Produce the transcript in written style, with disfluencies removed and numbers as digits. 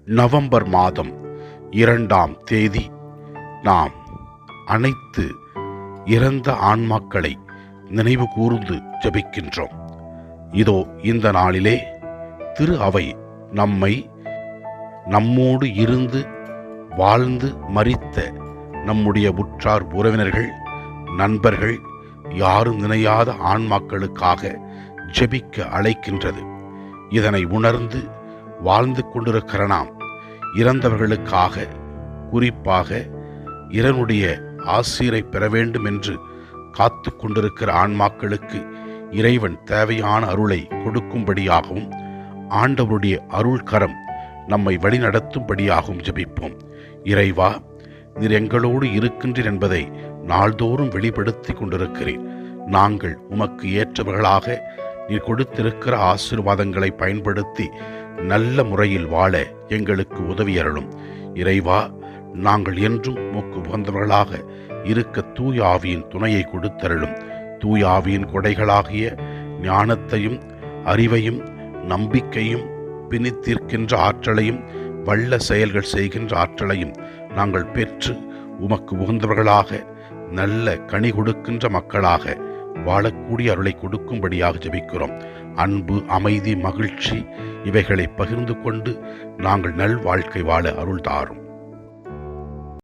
November மாதம் 2ஆம் தேதி நாம் அனைத்து இறந்த ஆன்மாக்களை நினைவு கூர்ந்து ஜபிக்கின்றோம். இதோ இந்த நாளிலே திரு அவை நம்மோடு இருந்து வாழ்ந்து மரித்த நம்முடைய உற்றார் உறவினர்கள், நண்பர்கள், யாரும் நினையாத ஆன்மாக்களுக்காக ஜெபிக்க அழைக்கின்றது. இதனை உணர்ந்து வாழ்ந்து கொண்டிருக்கிற நாம் இறந்தவர்களுக்காக, குறிப்பாக இறைவனுடைய ஆசீரை பெற வேண்டும் என்று காத்து கொண்டிருக்கிற ஆன்மாக்களுக்கு இறைவன் தேவையான அருளை கொடுக்கும்படியாகவும் ஆண்டவருடைய அருள் கரம் நம்மை வழிநடத்தும்படியாகவும் ஜெபிப்போம். இறைவா, நீர் எங்களோடு இருக்கின்றீர் என்பதை நாள்தோறும் வெளிப்படுத்தி கொண்டிருக்கிறேன். நாங்கள் உமக்கு ஏற்றவர்களாக நீர் கொடுத்திருக்கிற ஆசீர்வாதங்களை பயன்படுத்தி நல்ல முறையில் வாழ எங்களுக்கு உதவியருளும். இறைவா, நாங்கள் என்றும் உமக்கு உகந்தவர்களாக இருக்க தூய ஆவியின் துணையை கொடுத்தருளும். தூய ஆவியின் கொடைகளாகிய ஞானத்தையும் அறிவையும் நம்பிக்கையும் பிணித்திருக்கின்ற ஆற்றலையும் வல்ல செயல்கள் செய்கின்ற ஆற்றலையும் நாங்கள் பெற்று உமக்கு உகந்தவர்களாக நல்ல கனி கொடுக்கின்ற மக்களாக வாழக்கூடிய அருளை கொடுக்கும்படியாக ஜெபிக்கிறோம். அன்பு, அமைதி, மகிழ்ச்சி இவைகளை பகிர்ந்து கொண்டு நாங்கள் நல் வாழ்க்கை வாழ அருள் தாரும்.